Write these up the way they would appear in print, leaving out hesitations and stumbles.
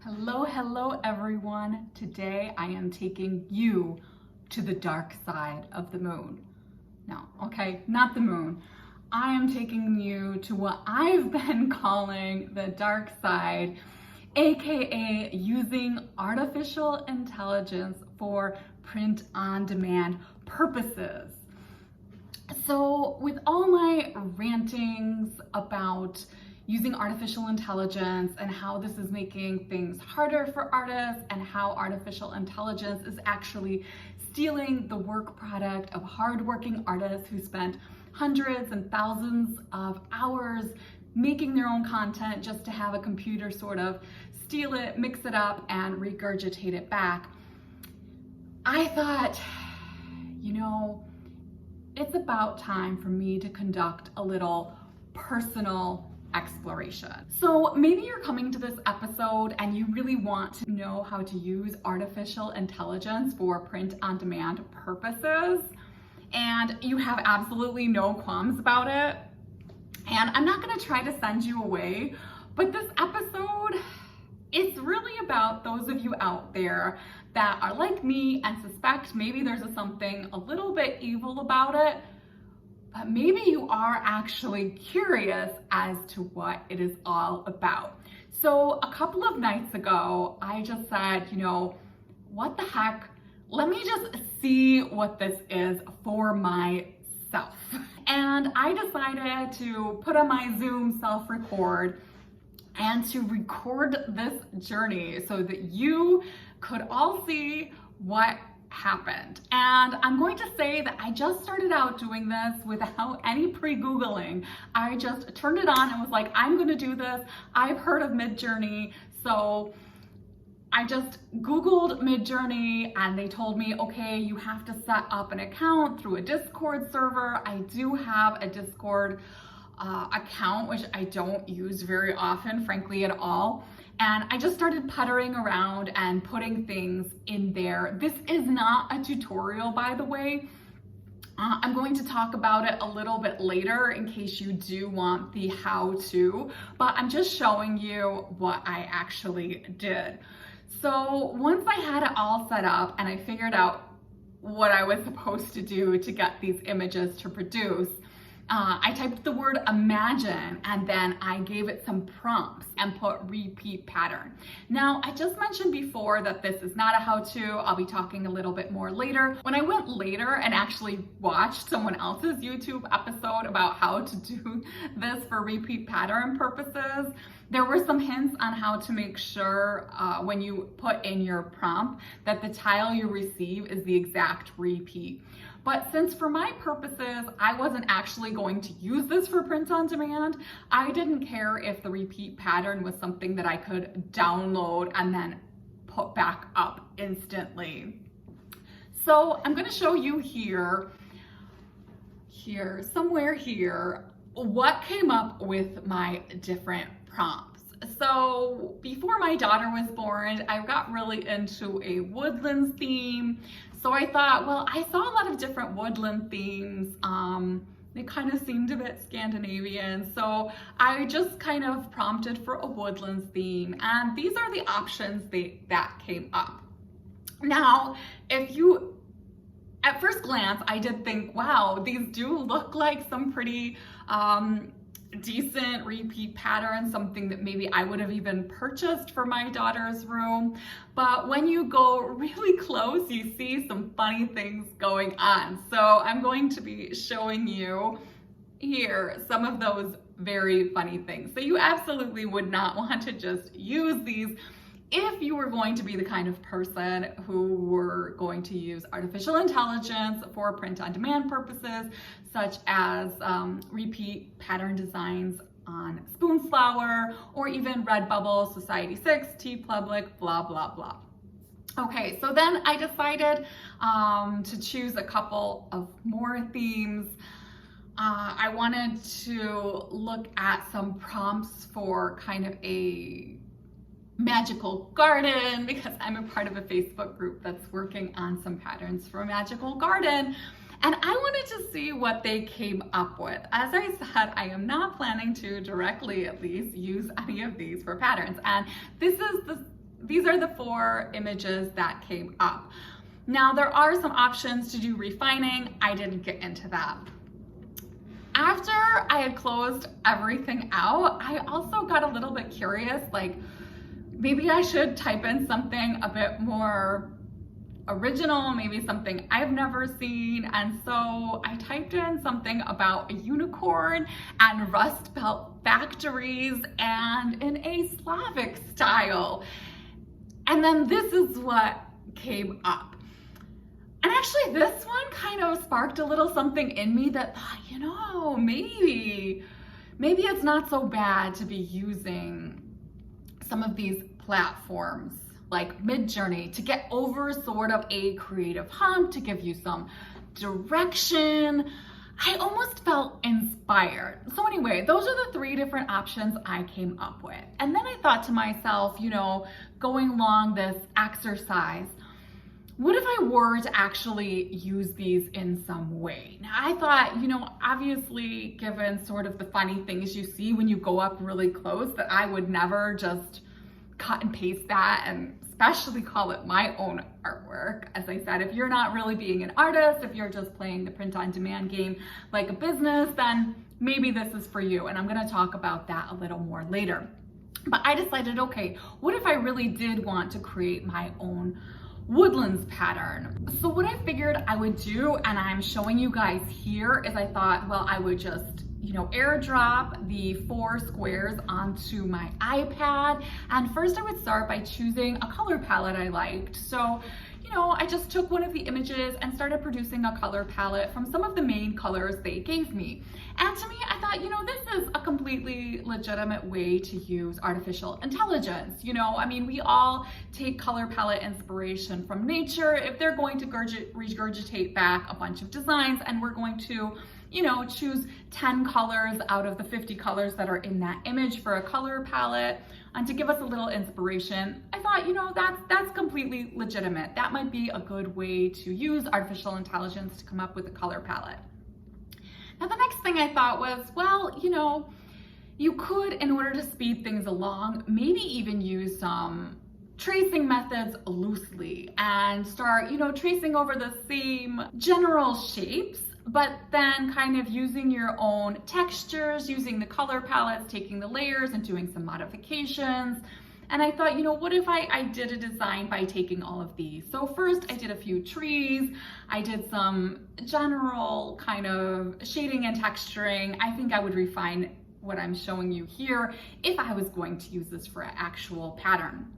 Hello everyone. Today I am taking you to the dark side of the moon. No, okay, not the moon. I am taking you to what I've been calling the dark side, aka using artificial intelligence for print-on-demand purposes. So with all my rantings about using artificial intelligence and how this is making things harder for artists and how artificial intelligence is actually stealing the work product of hardworking artists who spent hundreds and thousands of hours making their own content just to have a computer sort of steal it, mix it up, and regurgitate it back, I thought, it's about time for me to conduct a little personal exploration. So maybe you're coming to this episode and you really want to know how to use artificial intelligence for print-on-demand purposes, and you have absolutely no qualms about it. And I'm not gonna try to send you away, but this episode, it's really about those of you out there that are like me and suspect maybe there's something a little bit evil about it, but maybe you are actually curious as to what it is all about. So a couple of nights ago, I just said, what the heck? Let me just see what this is for myself. And I decided to put on my Zoom self-record and to record this journey so that you could all see what happened. And I'm going to say that I just started out doing this without any pre-Googling. I just turned it on and was like, I'm gonna do this. I've heard of Midjourney. So I just Googled Midjourney and they told me, okay, you have to set up an account through a Discord server. I do have a Discord account, which I don't use very often, frankly, at all. And I just started puttering around and putting things in there. This is not a tutorial, by the way. I'm going to talk about it a little bit later in case you do want the how-to, but I'm just showing you what I actually did. So once I had it all set up and I figured out what I was supposed to do to get these images to produce, I typed the word imagine and then I gave it some prompts and put repeat pattern. Now, I just mentioned before that this is not a how-to. I'll be talking a little bit more later. When I went later and actually watched someone else's YouTube episode about how to do this for repeat pattern purposes, there were some hints on how to make sure when you put in your prompt that the tile you receive is the exact repeat. But since for my purposes, I wasn't actually going to use this for print on demand, I didn't care if the repeat pattern was something that I could download and then put back up instantly. So I'm gonna show you somewhere here, what came up with my different prompts. So before my daughter was born, I got really into a woodlands theme. So I thought, well, I saw a lot of different woodland themes. They kind of seemed a bit Scandinavian. So I just kind of prompted for a woodlands theme. And these are the options that came up. Now, at first glance, I did think, wow, these do look like some pretty decent repeat pattern, something that maybe I would have even purchased for my daughter's room. But when you go really close, you see some funny things going on. So I'm going to be showing you here some of those very funny things. So you absolutely would not want to just use these if you were going to be the kind of person who were going to use artificial intelligence for print-on-demand purposes, such as repeat pattern designs on Spoonflower, or even Redbubble, Society6, TeePublic, blah, blah, blah. Okay, so then I decided to choose a couple of more themes. I wanted to look at some prompts for kind of a magical garden, because I'm a part of a Facebook group that's working on some patterns for a magical garden. And I wanted to see what they came up with. As I said, I am not planning to directly, at least, use any of these for patterns. And this is these are the 4 images that came up. Now there are some options to do refining. I didn't get into that. After I had closed everything out, I also got a little bit curious, like maybe I should type in something a bit more original, maybe something I've never seen. And so I typed in something about a unicorn and Rust Belt factories and in a Slavic style. And then this is what came up. And actually this one kind of sparked a little something in me that thought, you know, maybe it's not so bad to be using some of these platforms like Midjourney to get over sort of a creative hump, to give you some direction. I almost felt inspired. So anyway, those are the 3 different options I came up with. And then I thought to myself, you know, going along this exercise, what if I were to actually use these in some way? Now I thought, you know, obviously given sort of the funny things you see when you go up really close, that I would never just cut and paste that and especially call it my own artwork. As I said, if you're not really being an artist, if you're just playing the print on demand game like a business, then maybe this is for you. And I'm gonna talk about that a little more later. But I decided, okay, what if I really did want to create my own woodlands pattern? So what I figured I would do, and I'm showing you guys here, is I thought, well, I would just, you know, airdrop the 4 squares onto my iPad. And first I would start by choosing a color palette I liked. So, you know, I just took one of the images and started producing a color palette from some of the main colors they gave me. And to me, I thought, you know, this is a completely legitimate way to use artificial intelligence. You know, I mean, we all take color palette inspiration from nature if they're going to regurgitate back a bunch of designs, and we're going to, you know, choose 10 colors out of the 50 colors that are in that image for a color palette, and to give us a little inspiration. I thought, you know, that's completely legitimate. That might be a good way to use artificial intelligence to come up with a color palette. Now the next thing I thought was, well, you know, you could, in order to speed things along, maybe even use some tracing methods loosely and start, you know, tracing over the same general shapes, but then kind of using your own textures, using the color palettes, taking the layers and doing some modifications. And I thought, you know, what if I did a design by taking all of these? So first I did a few trees. I did some general kind of shading and texturing. I think I would refine what I'm showing you here if I was going to use this for an actual pattern.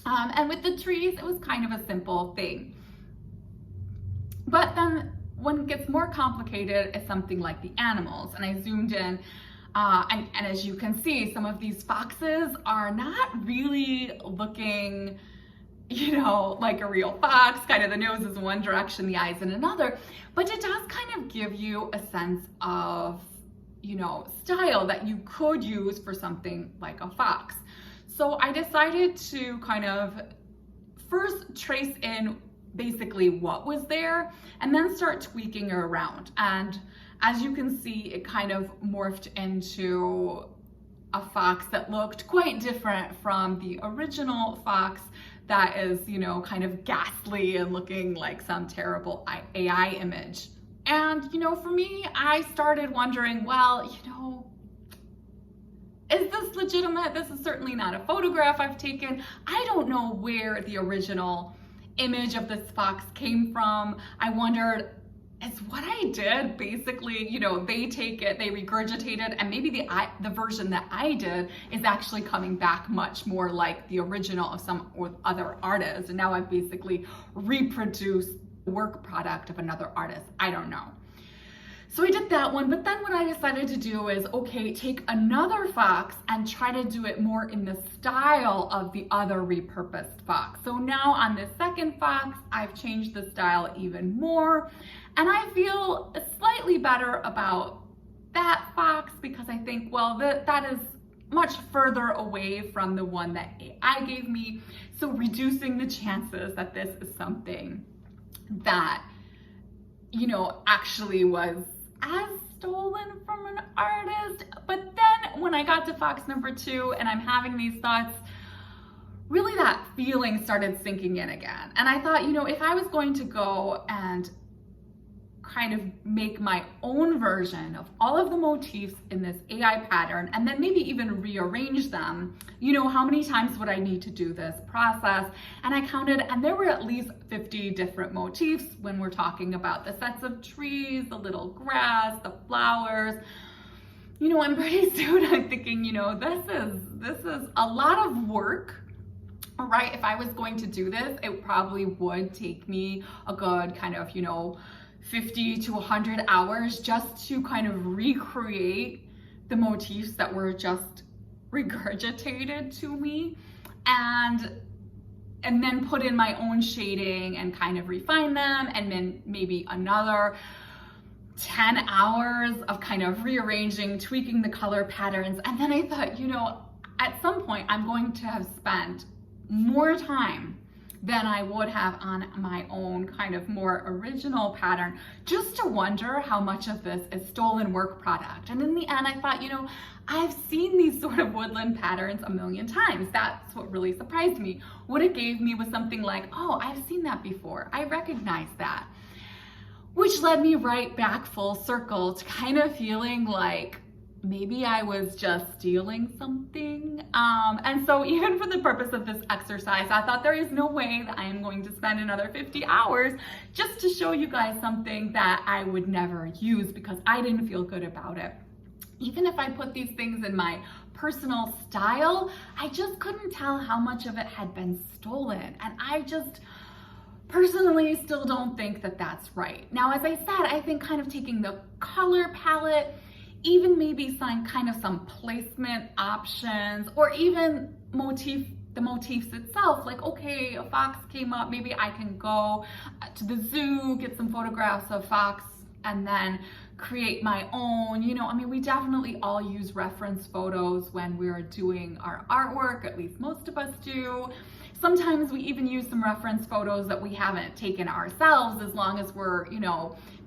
And with the trees, it was kind of a simple thing. But then when it gets more complicated, it's something like the animals. And I zoomed in, and as you can see, some of these foxes are not really looking, you know, like a real fox. Kind of the nose is in one direction, the eyes in another. But it does kind of give you a sense of, you know, style that you could use for something like a fox. So I decided to kind of first trace in basically what was there and then start tweaking it around. And as you can see, it kind of morphed into a fox that looked quite different from the original fox that is, you know, kind of ghastly and looking like some terrible AI image. And, you know, for me, I started wondering, well, you know, is this legitimate? This is certainly not a photograph I've taken. I don't know where the original image of this fox came from. I wondered, is what I did basically, you know, they take it, they regurgitate it, and maybe the version that I did is actually coming back much more like the original of some other artist. And now I've basically reproduced the work product of another artist. I don't know. So I did that one, but then what I decided to do is, okay, take another fox and try to do it more in the style of the other repurposed fox. So now on this second fox, I've changed the style even more, and I feel slightly better about that fox because I think, well, that is much further away from the one that AI gave me. So reducing the chances that this is something that, you know, actually was as stolen from an artist. But then when I got to fox number 2 and I'm having these thoughts, really that feeling started sinking in again. And I thought, if I was going to go and kind of make my own version of all of the motifs in this AI pattern and then maybe even rearrange them, how many times would I need to do this process? And I counted, and there were at least 50 different motifs when we're talking about the sets of trees, the little grass, the flowers. And pretty soon I'm thinking, this is a lot of work. All right, if I was going to do this, it probably would take me a good kind of, 50 to 100 hours just to kind of recreate the motifs that were just regurgitated to me, and then put in my own shading and kind of refine them, and then maybe another 10 hours of kind of rearranging, tweaking the color patterns. And then I thought, at some point I'm going to have spent more time than I would have on my own kind of more original pattern, just to wonder how much of this is stolen work product. And in the end, I thought, I've seen these sort of woodland patterns a million times. That's what really surprised me. What it gave me was something like, oh, I've seen that before. I recognize that. Which led me right back full circle to kind of feeling like maybe I was just stealing something. And so even for the purpose of this exercise, I thought there is no way that I am going to spend another 50 hours just to show you guys something that I would never use, because I didn't feel good about it. Even if I put these things in my personal style, I just couldn't tell how much of it had been stolen. And I just personally still don't think that that's right. Now, as I said, I think kind of taking the color palette, even maybe some placement options, or even the motifs itself, like, okay, a fox came up, maybe I can go to the zoo, get some photographs of fox, and then create my own. We definitely all use reference photos when we're doing our artwork, at least most of us do. Sometimes we even use some reference photos that we haven't taken ourselves, as long as we're,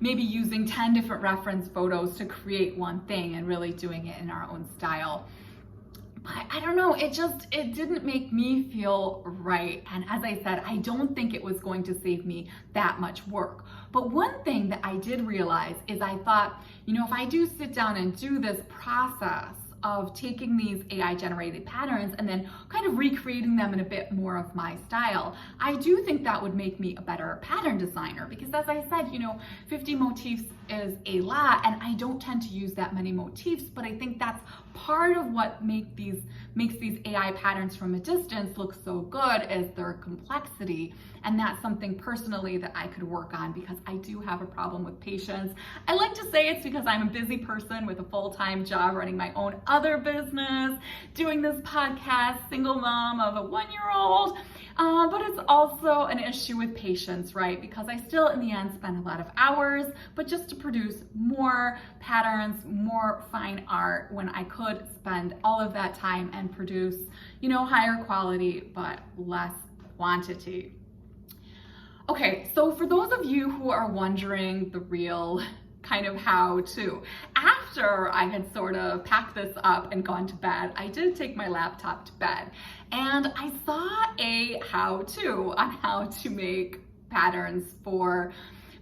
maybe using 10 different reference photos to create one thing and really doing it in our own style. But I don't know, it didn't make me feel right. And as I said, I don't think it was going to save me that much work. But one thing that I did realize is I thought, if I do sit down and do this process of taking these AI generated patterns and then kind of recreating them in a bit more of my style, I do think that would make me a better pattern designer, because as I said, 50 motifs is a lot, and I don't tend to use that many motifs, but I think that's part of what makes these AI patterns from a distance look so good, is their complexity. And that's something personally that I could work on, because I do have a problem with patience. I like to say it's because I'm a busy person with a full-time job, running my own other business, doing this podcast, single mom of a 1-year-old. But it's also an issue with patience, right? Because I still, in the end, spend a lot of hours, but just to produce more patterns, more fine art, when I could spend all of that time and produce, higher quality, but less quantity. Okay, so for those of you who are wondering the real kind of how-to, after I had sort of packed this up and gone to bed, I did take my laptop to bed, and I saw a how-to on how to make patterns for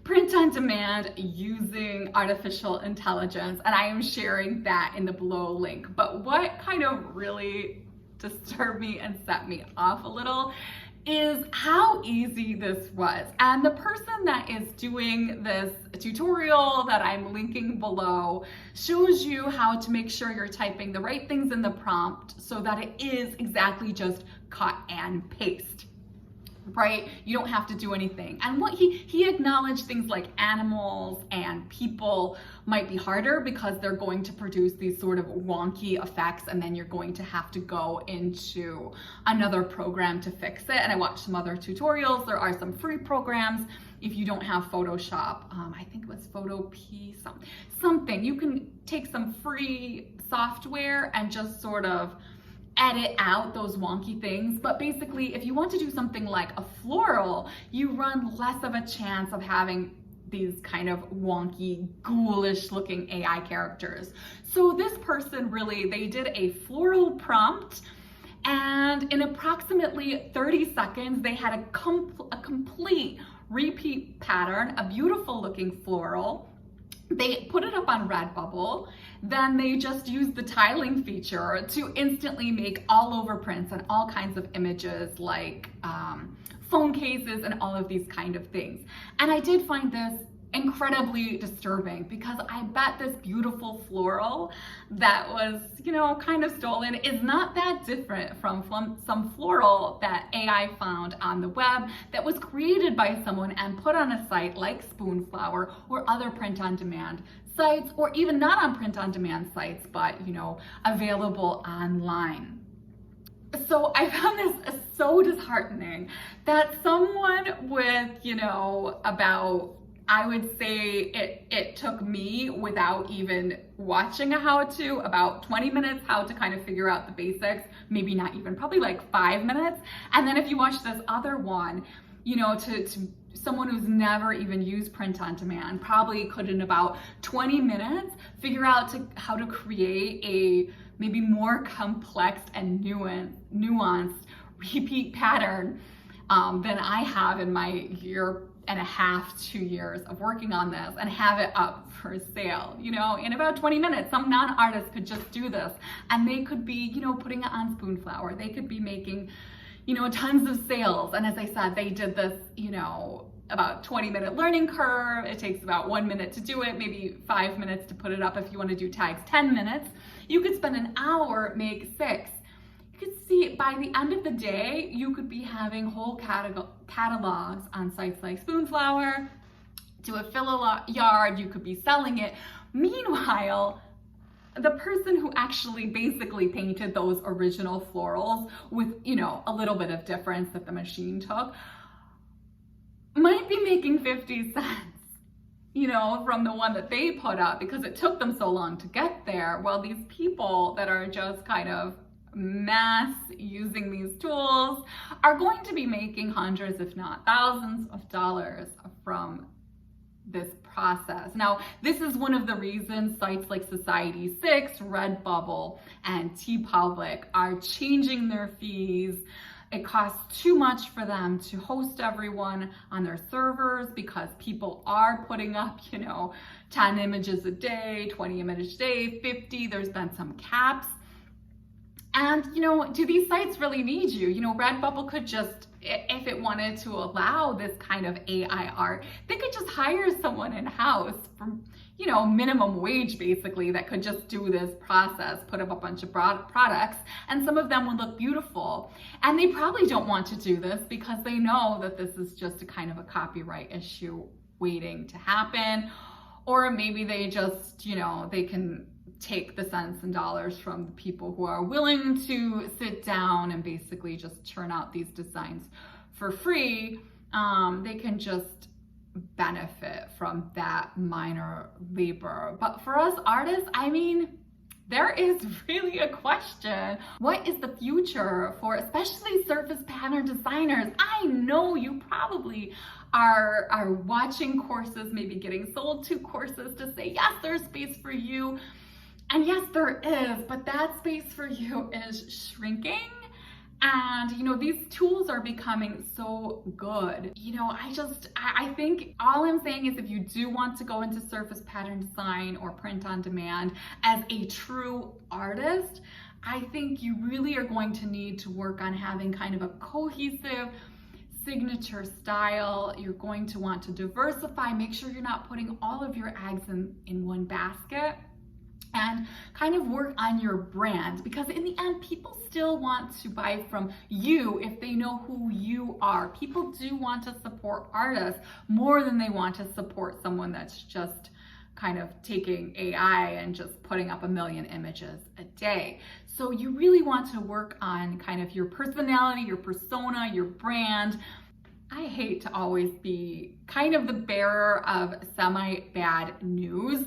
print on demand using artificial intelligence, and I am sharing that in the below link. But what kind of really disturbed me and set me off a little is how easy this was. And the person that is doing this tutorial that I'm linking below shows you how to make sure you're typing the right things in the prompt so that it is exactly just cut and paste, right? You don't have to do anything. And what he acknowledged things like animals and people might be harder because they're going to produce these sort of wonky effects, and then you're going to have to go into another program to fix it. And I watched some other tutorials. There are some free programs if you don't have Photoshop. I think it was Photopea, something. You can take some free software and just sort of edit out those wonky things. But basically, if you want to do something like a floral, you run less of a chance of having these kind of wonky, ghoulish looking AI characters. So this person really, they did a floral prompt, And in approximately 30 seconds, they had a complete repeat pattern, a beautiful looking floral. They put it up on Redbubble. Then they just used the tiling feature to instantly make all over prints and all kinds of images like phone cases and all of these kind of things. And I did find this incredibly disturbing because I bet this beautiful floral that was, kind of stolen is not that different from some floral that AI found on the web that was created by someone and put on a site like Spoonflower or other print-on-demand sites, or even not on print-on-demand sites, but, available online. So I found this so disheartening that someone with, about, I would say it took me, without even watching a how-to, about 20 minutes how to kind of figure out the basics, maybe not even, probably like 5 minutes. And then if you watch this other one, to someone who's never even used print on demand, probably could in about 20 minutes figure out how to create a maybe more complex and nuanced repeat pattern than I have in my year and a half, 2 years of working on this, and have it up for sale. In about 20 minutes, some non-artists could just do this, and they could be, putting it on Spoonflower. They could be making, tons of sales. And as I said, they did this, about 20-minute learning curve. It takes about 1 minute to do it, maybe 5 minutes to put it up. If you want to do tags, 10 minutes. You could spend an hour, make 6. You could see by the end of the day, you could be having whole catalogs on sites like Spoonflower. To a fill-a-yard, you could be selling it. Meanwhile, the person who actually basically painted those original florals with, a little bit of difference that the machine took, might be making 50 cents, from the one that they put up because it took them so long to get there. Well, these people that are just kind of mass using these tools are going to be making hundreds, if not thousands of dollars from this process. Now, this is one of the reasons sites like Society6, Redbubble, and TeePublic are changing their fees. It costs too much for them to host everyone on their servers because people are putting up, 10 images a day, 20 images a day, 50. There's been some caps. And, do these sites really need you? Redbubble could just, if it wanted to allow this kind of AI art, they could just hire someone in-house for, minimum wage basically, that could just do this process, put up a bunch of products, and some of them would look beautiful. And they probably don't want to do this because they know that this is just a kind of a copyright issue waiting to happen. Or maybe they just, they can take the cents and dollars from the people who are willing to sit down and basically just churn out these designs for free. They can just benefit from that minor labor. But for us artists, there is really a question. What is the future for especially surface pattern designers? I know you probably are watching courses, maybe getting sold to courses to say, yes, there's space for you. And yes, there is, but that space for you is shrinking. And, these tools are becoming so good. I think all I'm saying is if you do want to go into surface pattern design or print on demand as a true artist, I think you really are going to need to work on having kind of a cohesive signature style. You're going to want to diversify, make sure you're not putting all of your eggs in one basket. And kind of work on your brand, because in the end, people still want to buy from you if they know who you are. People do want to support artists more than they want to support someone that's just kind of taking AI and just putting up 1 million images a day. So you really want to work on kind of your personality, your persona, your brand. I hate to always be kind of the bearer of semi-bad news,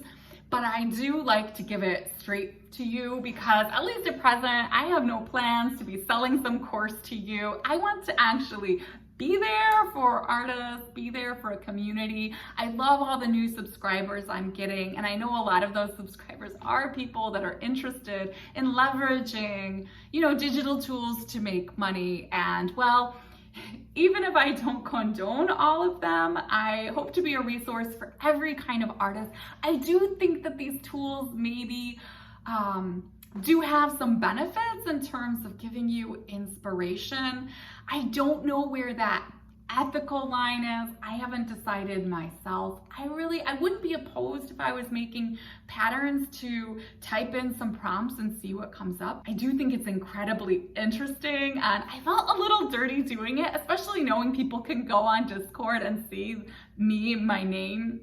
but I do like to give it straight to you because at least at present, I have no plans to be selling some course to you. I want to actually be there for artists, be there for a community. I love all the new subscribers I'm getting, and I know a lot of those subscribers are people that are interested in leveraging, digital tools to make money. And well, even if I don't condone all of them, I hope to be a resource for every kind of artist. I do think that these tools maybe do have some benefits in terms of giving you inspiration. I don't know where that ethical line is. I haven't decided myself. I wouldn't be opposed if I was making patterns to type in some prompts and see what comes up. I do think it's incredibly interesting, and I felt a little dirty doing it, especially knowing people can go on Discord and see my name,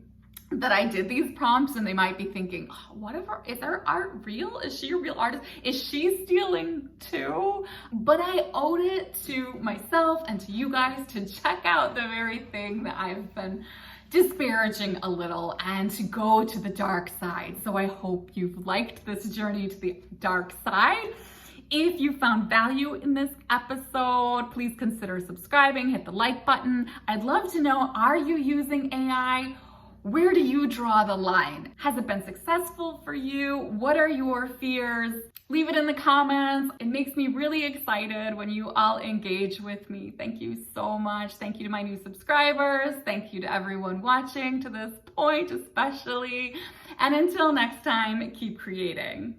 that I did these prompts, and they might be thinking, oh, is our art real? Is she a real artist? Is she stealing too? But I owed it to myself and to you guys to check out the very thing that I've been disparaging a little and to go to the dark side. So I hope you've liked this journey to the dark side. If you found value in this episode, please consider subscribing, hit the like button. I'd love to know, are you using AI? Where do you draw the line? Has it been successful for you? What are your fears? Leave it in the comments. It makes me really excited when you all engage with me. Thank you so much. Thank you to my new subscribers. Thank you to everyone watching to this point, especially. And until next time, keep creating.